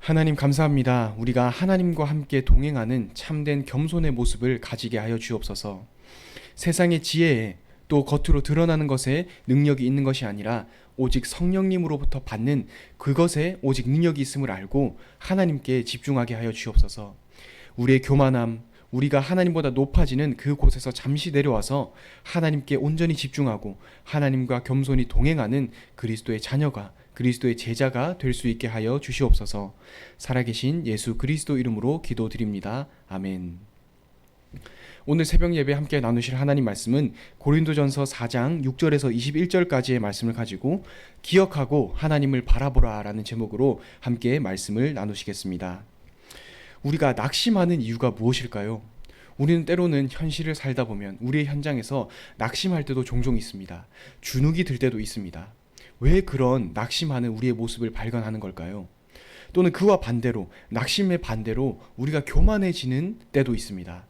하나님 감사합니다. 우리가 하나님과 함께 동행하는 참된 겸손의 모습을 가지게 하여 주옵소서. 세상의 지혜에 또 겉으로 드러나는 것에 능력이 있는 것이 아니라 오직 성령님으로부터 받는 그것에 오직 능력이 있음을 알고 하나님께 집중하게 하여 주옵소서. 우리의 교만함, 우리가 하나님보다 높아지는 그곳에서 잠시 내려와서 하나님께 온전히 집중하고 하나님과 겸손히 동행하는 그리스도의 자녀가, 그리스도의 제자가 될 수 있게 하여 주시옵소서. 살아계신 예수 그리스도 이름으로 기도드립니다. 아멘. 오늘 새벽 예배 함께 나누실 하나님 말씀은 고린도전서 4장 6절에서 21절까지의 말씀을 가지고 기억하고 하나님을 바라보라 라는 제목으로 함께 말씀을 나누시겠습니다. 우리가 낙심하는 이유가 무엇일까요? 우리는 때로는 현실을 살다 보면 우리의 현장에서 낙심할 때도 종종 있습니다. 주눅이 들 때도 있습니다. 왜 그런 낙심하는 우리의 모습을 발견하는 걸까요? 또는 그와 반대로, 낙심의 반대로 우리가 교만해지는 때도 있습니다.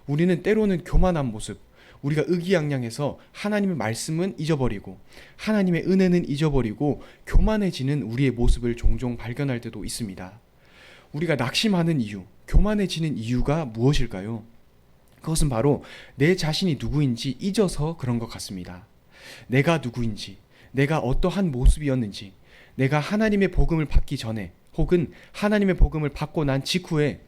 우리는 때로는 교만한 모습, 우리가 의기양양해서 하나님의 말씀은 잊어버리고 하나님의 은혜는 잊어버리고 교만해지는 우리의 모습을 종종 발견할 때도 있습니다. 우리가 낙심하는 이유, 교만해지는 이유가 무엇일까요? 그것은 바로 내 자신이 누구인지 잊어서 그런 것 같습니다. 내가 누구인지, 내가 어떠한 모습이었는지, 내가 하나님의 복음을 받기 전에 혹은 하나님의 복음을 받고 난 직후에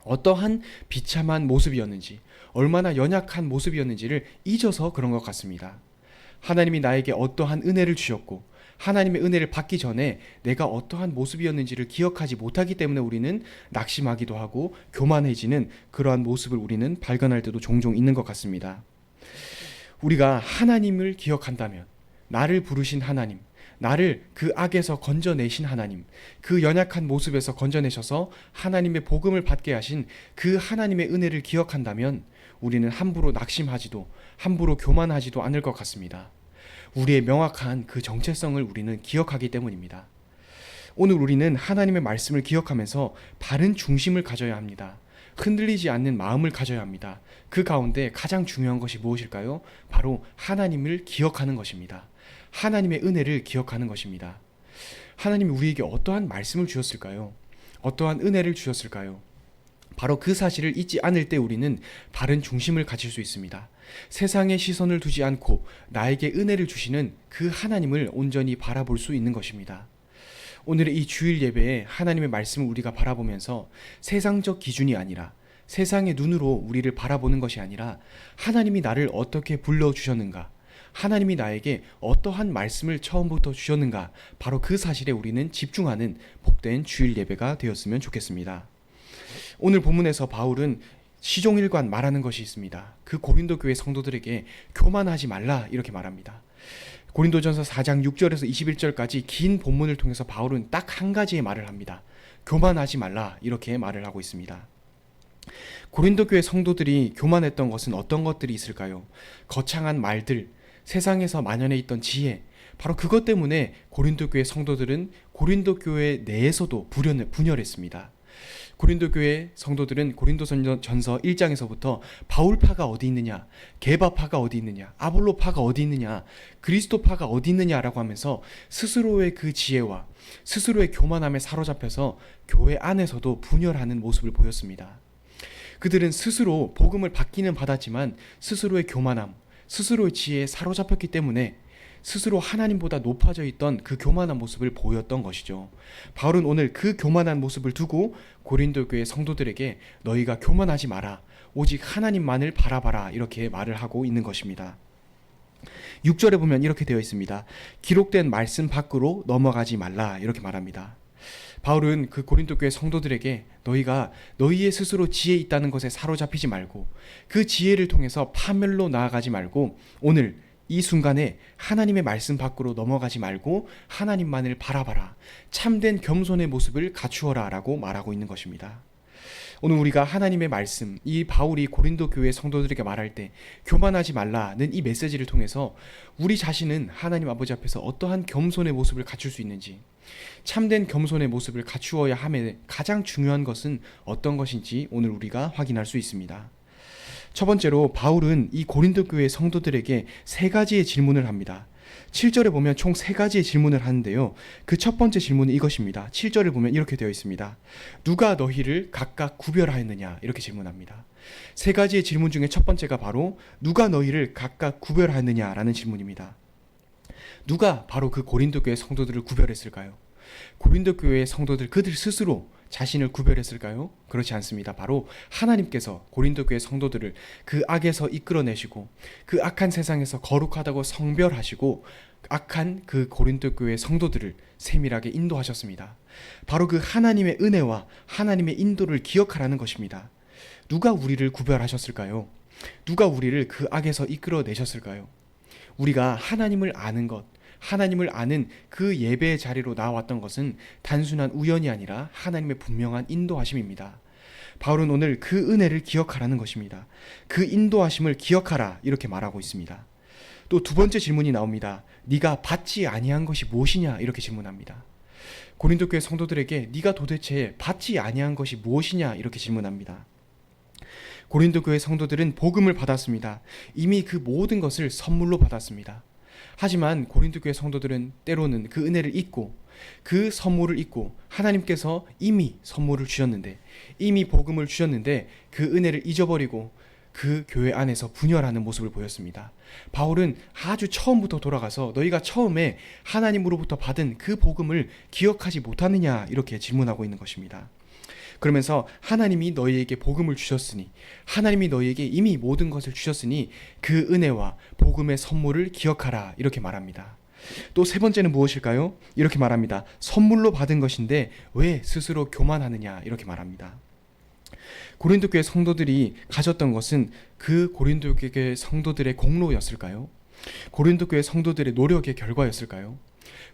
어떠한 비참한 모습이었는지, 얼마나 연약한 모습이었는지를 잊어서 그런 것 같습니다. 하나님이 나에게 어떠한 은혜를 주셨고 하나님의 은혜를 받기 전에 내가 어떠한 모습이었는지를 기억하지 못하기 때문에 우리는 낙심하기도 하고 교만해지는 그러한 모습을 우리는 발견할 때도 종종 있는 것 같습니다. 우리가 하나님을 기억한다면, 나를 부르신 하나님, 나를 그 악에서 건져내신 하나님, 그 연약한 모습에서 건져내셔서 하나님의 복음을 받게 하신 그 하나님의 은혜를 기억한다면 우리는 함부로 낙심하지도 함부로 교만하지도 않을 것 같습니다. 우리의 명확한 그 정체성을 우리는 기억하기 때문입니다. 오늘 우리는 하나님의 말씀을 기억하면서 바른 중심을 가져야 합니다. 흔들리지 않는 마음을 가져야 합니다. 그 가운데 가장 중요한 것이 무엇일까요? 바로 하나님을 기억하는 것입니다. 하나님의 은혜를 기억하는 것입니다. 하나님이 우리에게 어떠한 말씀을 주셨을까요? 어떠한 은혜를 주셨을까요? 바로 그 사실을 잊지 않을 때 우리는 바른 중심을 가질 수 있습니다. 세상의 시선을 두지 않고 나에게 은혜를 주시는 그 하나님을 온전히 바라볼 수 있는 것입니다. 오늘의 이 주일 예배에 하나님의 말씀을 우리가 바라보면서 세상적 기준이 아니라, 세상의 눈으로 우리를 바라보는 것이 아니라 하나님이 나를 어떻게 불러주셨는가, 하나님이 나에게 어떠한 말씀을 처음부터 주셨는가, 바로 그 사실에 우리는 집중하는 복된 주일 예배가 되었으면 좋겠습니다. 오늘 본문에서 바울은 시종일관 말하는 것이 있습니다. 그 고린도 교회 성도들에게 교만하지 말라 이렇게 말합니다. 고린도전서 4장 6절에서 21절까지 긴 본문을 통해서 바울은 딱 한 가지의 말을 합니다. 교만하지 말라 이렇게 말을 하고 있습니다. 고린도 교회 성도들이 교만했던 것은 어떤 것들이 있을까요? 거창한 말들, 세상에서 만연해 있던 지혜, 바로 그것 때문에 고린도 교회 성도들은 고린도 교회 내에서도 분열했습니다. 고린도 교회 성도들은 고린도전서 1장에서부터 바울파가 어디 있느냐, 게바파가 어디 있느냐, 아볼로파가 어디 있느냐, 그리스도파가 어디 있느냐라고 하면서 스스로의 그 지혜와 스스로의 교만함에 사로잡혀서 교회 안에서도 분열하는 모습을 보였습니다. 그들은 스스로 복음을 받기는 받았지만 스스로의 교만함, 스스로의 지혜에 사로잡혔기 때문에 스스로 하나님보다 높아져 있던 그 교만한 모습을 보였던 것이죠. 바울은 오늘 그 교만한 모습을 두고 고린도 교회 성도들에게 너희가 교만하지 마라, 오직 하나님만을 바라봐라 이렇게 말을 하고 있는 것입니다. 6절에 보면 이렇게 되어 있습니다. 기록된 말씀 밖으로 넘어가지 말라 이렇게 말합니다. 바울은 그 고린도 교회 성도들에게 너희가 너희의 스스로 지혜 있다는 것에 사로잡히지 말고 그 지혜를 통해서 파멸로 나아가지 말고 오늘 이 순간에 하나님의 말씀 밖으로 넘어가지 말고 하나님만을 바라봐라, 참된 겸손의 모습을 갖추어라 라고 말하고 있는 것입니다. 오늘 우리가 하나님의 말씀, 이 바울이 고린도 교회 성도들에게 말할 때 교만하지 말라는 이 메시지를 통해서 우리 자신은 하나님 아버지 앞에서 어떠한 겸손의 모습을 갖출 수 있는지, 참된 겸손의 모습을 갖추어야 함에 가장 중요한 것은 어떤 것인지 오늘 우리가 확인할 수 있습니다. 첫 번째로 바울은 이 고린도 교회 성도들에게 세 가지의 질문을 합니다. 7절에 보면 총 3가지의 질문을 하는데요. 그 첫 번째 질문은 이것입니다. 7절을 보면 이렇게 되어 있습니다. 누가 너희를 각각 구별하였느냐? 이렇게 질문합니다. 3가지의 질문 중에 첫 번째가 바로 누가 너희를 각각 구별하였느냐라는 질문입니다. 누가 바로 그 고린도 교회 성도들을 구별했을까요? 고린도 교회의 성도들 그들 스스로 자신을 구별했을까요? 그렇지 않습니다. 바로 하나님께서 고린도 교회 성도들을 그 악에서 이끌어내시고 그 악한 세상에서 거룩하다고 성별하시고 악한 그 고린도 교회 성도들을 세밀하게 인도하셨습니다. 바로 그 하나님의 은혜와 하나님의 인도를 기억하라는 것입니다. 누가 우리를 구별하셨을까요? 누가 우리를 그 악에서 이끌어내셨을까요? 우리가 하나님을 아는 것, 하나님을 아는 그 예배의 자리로 나왔던 것은 단순한 우연이 아니라 하나님의 분명한 인도하심입니다. 바울은 오늘 그 은혜를 기억하라는 것입니다. 그 인도하심을 기억하라 이렇게 말하고 있습니다. 또 두 번째 질문이 나옵니다. 네가 받지 아니한 것이 무엇이냐 이렇게 질문합니다. 고린도 교회 성도들에게 네가 도대체 받지 아니한 것이 무엇이냐 이렇게 질문합니다. 고린도 교회 성도들은 복음을 받았습니다. 이미 그 모든 것을 선물로 받았습니다. 하지만 고린도 교회 성도들은 때로는 그 은혜를 잊고 그 선물을 잊고 하나님께서 이미 선물을 주셨는데 이미 복음을 주셨는데 그 은혜를 잊어버리고 그 교회 안에서 분열하는 모습을 보였습니다. 바울은 아주 처음부터 돌아가서 너희가 처음에 하나님으로부터 받은 그 복음을 기억하지 못하느냐 이렇게 질문하고 있는 것입니다. 그러면서 하나님이 너희에게 복음을 주셨으니 하나님이 너희에게 이미 모든 것을 주셨으니 그 은혜와 복음의 선물을 기억하라 이렇게 말합니다. 또 세 번째는 무엇일까요? 이렇게 말합니다. 선물로 받은 것인데 왜 스스로 교만하느냐 이렇게 말합니다. 고린도 교회 성도들이 가졌던 것은 그 고린도 교회 성도들의 공로였을까요? 고린도 교회 성도들의 노력의 결과였을까요?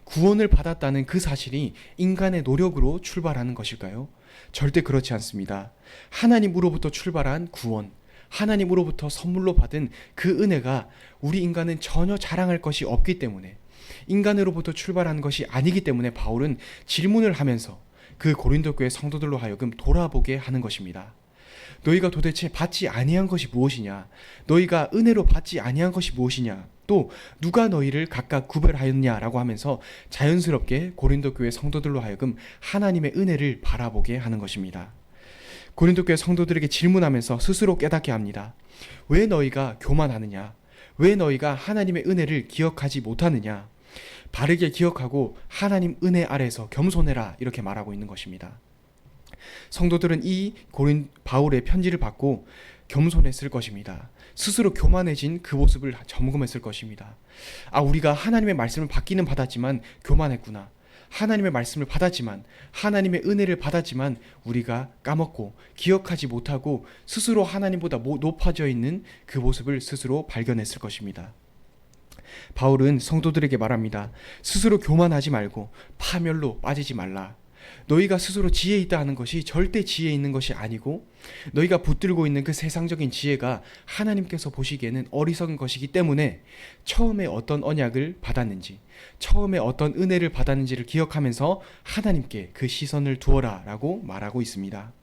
구원을 받았다는 그 사실이 인간의 노력으로 출발하는 것일까요? 절대 그렇지 않습니다. 하나님으로부터 출발한 구원, 하나님으로부터 선물로 받은 그 은혜가 우리 인간은 전혀 자랑할 것이 없기 때문에 인간으로부터 출발한 것이 아니기 때문에 바울은 질문을 하면서 그 고린도 교회 성도들로 하여금 돌아보게 하는 것입니다. 너희가 도대체 받지 아니한 것이 무엇이냐? 너희가 은혜로 받지 아니한 것이 무엇이냐? 또 누가 너희를 각각 구별하였냐라고 하면서 자연스럽게 고린도 교회 성도들로 하여금 하나님의 은혜를 바라보게 하는 것입니다. 고린도 교회 성도들에게 질문하면서 스스로 깨닫게 합니다. 왜 너희가 교만하느냐? 왜 너희가 하나님의 은혜를 기억하지 못하느냐? 바르게 기억하고 하나님 은혜 아래서 겸손해라 이렇게 말하고 있는 것입니다. 성도들은 이 바울의 편지를 받고 겸손했을 것입니다. 스스로 교만해진 그 모습을 점검했을 것입니다. 우리가 하나님의 말씀을 받기는 받았지만 교만했구나. 하나님의 말씀을 받았지만 하나님의 은혜를 받았지만 우리가 까먹고 기억하지 못하고 스스로 하나님보다 높아져 있는 그 모습을 스스로 발견했을 것입니다. 바울은 성도들에게 말합니다. 스스로 교만하지 말고 파멸로 빠지지 말라. 너희가 스스로 지혜 있다 하는 것이 절대 지혜 있는 것이 아니고 너희가 붙들고 있는 그 세상적인 지혜가 하나님께서 보시기에는 어리석은 것이기 때문에 처음에 어떤 언약을 받았는지 처음에 어떤 은혜를 받았는지를 기억하면서 하나님께 그 시선을 두어라 라고 말하고 있습니다.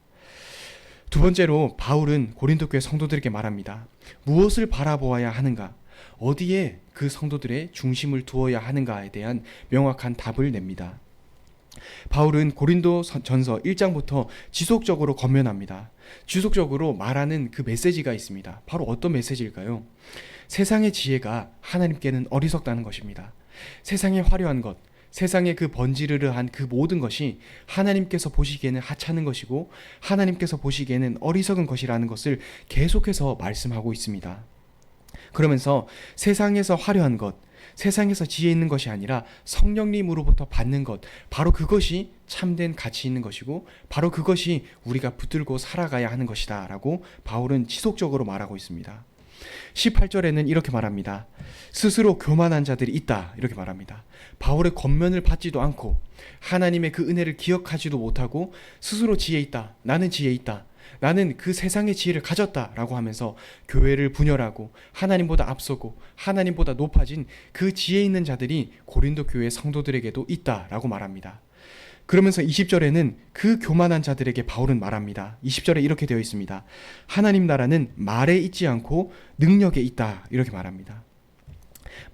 두 번째로 바울은 고린도 교회 성도들에게 말합니다. 무엇을 바라보아야 하는가? 어디에 그 성도들의 중심을 두어야 하는가에 대한 명확한 답을 냅니다. 바울은 고린도 전서 1장부터 지속적으로 권면합니다. 지속적으로 말하는 그 메시지가 있습니다. 바로 어떤 메시지일까요? 세상의 지혜가 하나님께는 어리석다는 것입니다. 세상의 화려한 것, 세상의 그 번지르르한 그 모든 것이 하나님께서 보시기에는 하찮은 것이고 하나님께서 보시기에는 어리석은 것이라는 것을 계속해서 말씀하고 있습니다. 그러면서 세상에서 화려한 것, 세상에서 지혜 있는 것이 아니라 성령님으로부터 받는 것, 바로 그것이 참된 가치 있는 것이고 바로 그것이 우리가 붙들고 살아가야 하는 것이다 라고 바울은 지속적으로 말하고 있습니다. 18절에는 이렇게 말합니다. 스스로 교만한 자들이 있다 이렇게 말합니다. 바울의 권면을 받지도 않고 하나님의 그 은혜를 기억하지도 못하고 스스로 지혜 있다, 나는 지혜 있다, 나는 그 세상의 지혜를 가졌다 라고 하면서 교회를 분열하고 하나님보다 앞서고 하나님보다 높아진 그 지혜 있는 자들이 고린도 교회 성도들에게도 있다 라고 말합니다. 그러면서 20절에는 그 교만한 자들에게 바울은 말합니다. 20절에 이렇게 되어 있습니다. 하나님 나라는 말에 있지 않고 능력에 있다 이렇게 말합니다.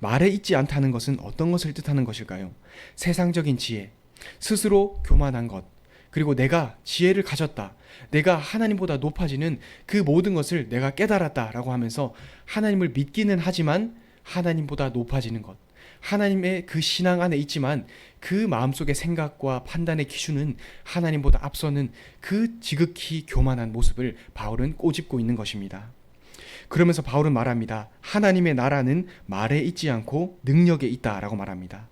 말에 있지 않다는 것은 어떤 것을 뜻하는 것일까요? 세상적인 지혜, 스스로 교만한 것, 그리고 내가 지혜를 가졌다, 내가 하나님보다 높아지는 그 모든 것을 내가 깨달았다라고 하면서 하나님을 믿기는 하지만 하나님보다 높아지는 것, 하나님의 그 신앙 안에 있지만 그 마음속의 생각과 판단의 기준은 하나님보다 앞서는 그 지극히 교만한 모습을 바울은 꼬집고 있는 것입니다. 그러면서 바울은 말합니다. 하나님의 나라는 말에 있지 않고 능력에 있다라고 말합니다.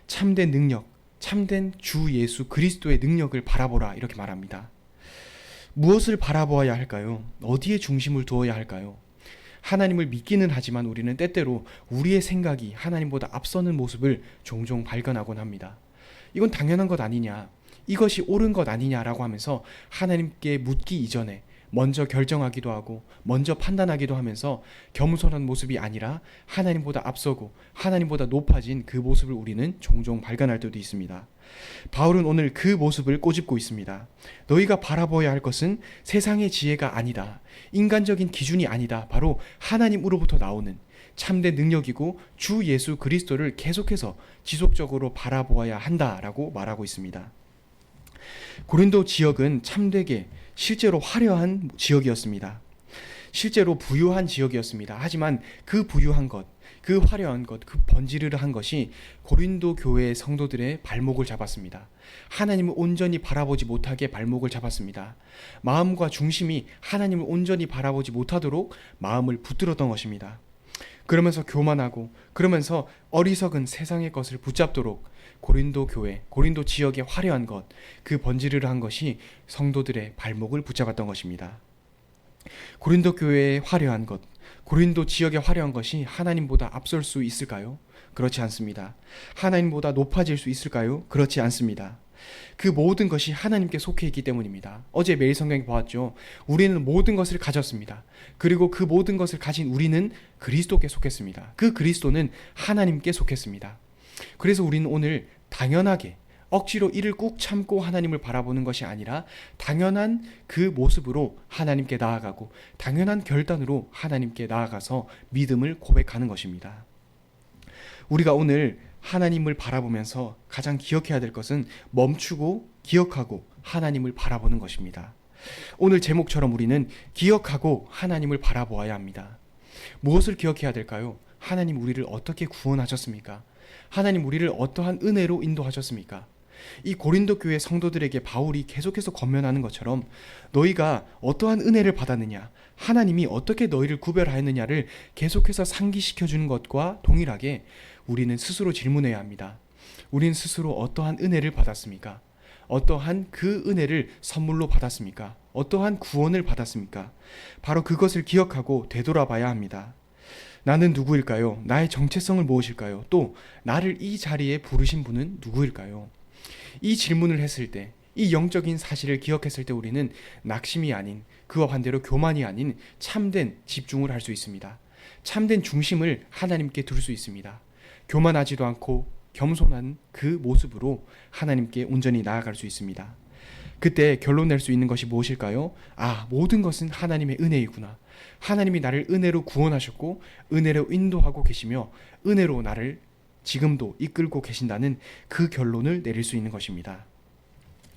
참된 능력, 참된 주 예수 그리스도의 능력을 바라보라 이렇게 말합니다. 무엇을 바라보아야 할까요? 어디에 중심을 두어야 할까요? 하나님을 믿기는 하지만 우리는 때때로 우리의 생각이 하나님보다 앞서는 모습을 종종 발견하곤 합니다. 이건 당연한 것 아니냐, 이것이 옳은 것 아니냐라고 하면서 하나님께 묻기 이전에 먼저 결정하기도 하고 먼저 판단하기도 하면서 겸손한 모습이 아니라 하나님보다 앞서고 하나님보다 높아진 그 모습을 우리는 종종 발견할 때도 있습니다. 바울은 오늘 그 모습을 꼬집고 있습니다. 너희가 바라보아야 할 것은 세상의 지혜가 아니다, 인간적인 기준이 아니다, 바로 하나님으로부터 나오는 참된 능력이고 주 예수 그리스도를 계속해서 지속적으로 바라보아야 한다라고 말하고 있습니다. 고린도 지역은 참되게 실제로 화려한 지역이었습니다. 실제로 부유한 지역이었습니다. 하지만 그 부유한 것, 그 화려한 것, 그 번지르르한 것이 고린도 교회의 성도들의 발목을 잡았습니다. 하나님을 온전히 바라보지 못하게 발목을 잡았습니다. 마음과 중심이 하나님을 온전히 바라보지 못하도록 마음을 붙들었던 것입니다. 그러면서 교만하고 그러면서 어리석은 세상의 것을 붙잡도록 고린도 교회, 고린도 지역의 화려한 것, 그 번지르르한 것이 성도들의 발목을 붙잡았던 것입니다. 고린도 교회의 화려한 것, 고린도 지역의 화려한 것이 하나님보다 앞설 수 있을까요? 그렇지 않습니다. 하나님보다 높아질 수 있을까요? 그렇지 않습니다. 그 모든 것이 하나님께 속해 있기 때문입니다. 어제 매일 성경에 보았죠. 우리는 모든 것을 가졌습니다. 그리고 그 모든 것을 가진 우리는 그리스도께 속했습니다. 그 그리스도는 하나님께 속했습니다. 그래서 우리는 오늘 당연하게 억지로 이를 꾹 참고 하나님을 바라보는 것이 아니라 당연한 그 모습으로 하나님께 나아가고 당연한 결단으로 하나님께 나아가서 믿음을 고백하는 것입니다. 우리가 오늘 하나님을 바라보면서 가장 기억해야 될 것은 멈추고 기억하고 하나님을 바라보는 것입니다. 오늘 제목처럼 우리는 기억하고 하나님을 바라보아야 합니다. 무엇을 기억해야 될까요? 하나님 우리를 어떻게 구원하셨습니까? 하나님 우리를 어떠한 은혜로 인도하셨습니까? 이 고린도 교회 성도들에게 바울이 계속해서 권면하는 것처럼 너희가 어떠한 은혜를 받았느냐, 하나님이 어떻게 너희를 구별하였느냐를 계속해서 상기시켜주는 것과 동일하게 우리는 스스로 질문해야 합니다. 우리는 스스로 어떠한 은혜를 받았습니까? 어떠한 그 은혜를 선물로 받았습니까? 어떠한 구원을 받았습니까? 바로 그것을 기억하고 되돌아봐야 합니다. 나는 누구일까요? 나의 정체성을 무엇일까요? 또 나를 이 자리에 부르신 분은 누구일까요? 이 질문을 했을 때, 이 영적인 사실을 기억했을 때 우리는 낙심이 아닌, 그와 반대로 교만이 아닌 참된 집중을 할 수 있습니다. 참된 중심을 하나님께 둘 수 있습니다. 교만하지도 않고 겸손한 그 모습으로 하나님께 온전히 나아갈 수 있습니다. 그때 결론 낼 수 있는 것이 무엇일까요? 모든 것은 하나님의 은혜이구나. 하나님이 나를 은혜로 구원하셨고 은혜로 인도하고 계시며 은혜로 나를 지금도 이끌고 계신다는 그 결론을 내릴 수 있는 것입니다.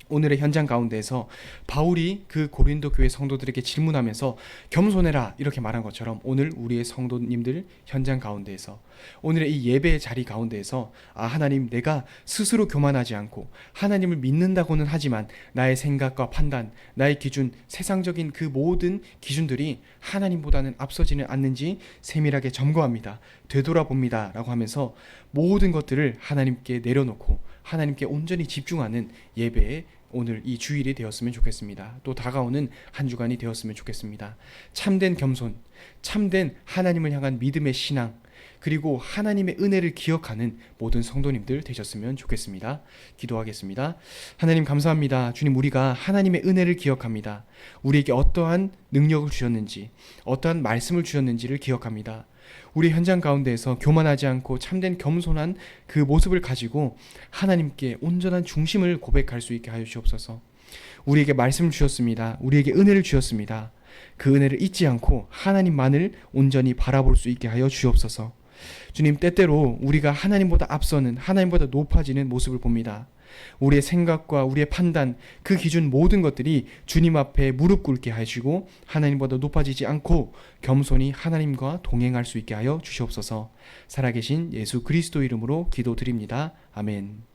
오늘의 현장 가운데에서 바울이 그 고린도 교회 성도들에게 질문하면서 겸손해라 이렇게 말한 것처럼 오늘 우리의 성도님들 현장 가운데에서 오늘의 이 예배의 자리 가운데에서 하나님, 내가 스스로 교만하지 않고 하나님을 믿는다고는 하지만 나의 생각과 판단, 나의 기준, 세상적인 그 모든 기준들이 하나님보다는 앞서지는 않는지 세밀하게 점검합니다. 되돌아봅니다 라고 하면서 모든 것들을 하나님께 내려놓고 하나님께 온전히 집중하는 예배에 오늘 이 주일이 되었으면 좋겠습니다. 또 다가오는 한 주간이 되었으면 좋겠습니다. 참된 겸손, 참된 하나님을 향한 믿음의 신앙, 그리고 하나님의 은혜를 기억하는 모든 성도님들 되셨으면 좋겠습니다. 기도하겠습니다. 하나님 감사합니다. 주님, 우리가 하나님의 은혜를 기억합니다. 우리에게 어떠한 능력을 주셨는지, 어떠한 말씀을 주셨는지를 기억합니다. 우리 현장 가운데에서 교만하지 않고 참된 겸손한 그 모습을 가지고 하나님께 온전한 중심을 고백할 수 있게 하여 주옵소서. 우리에게 말씀을 주셨습니다. 우리에게 은혜를 주셨습니다. 그 은혜를 잊지 않고 하나님만을 온전히 바라볼 수 있게 하여 주옵소서. 주님, 때때로 우리가 하나님보다 앞서는, 하나님보다 높아지는 모습을 봅니다. 우리의 생각과 우리의 판단, 그 기준 모든 것들이 주님 앞에 무릎 꿇게 하시고 하나님보다 높아지지 않고 겸손히 하나님과 동행할 수 있게 하여 주시옵소서. 살아계신 예수 그리스도 이름으로 기도드립니다. 아멘.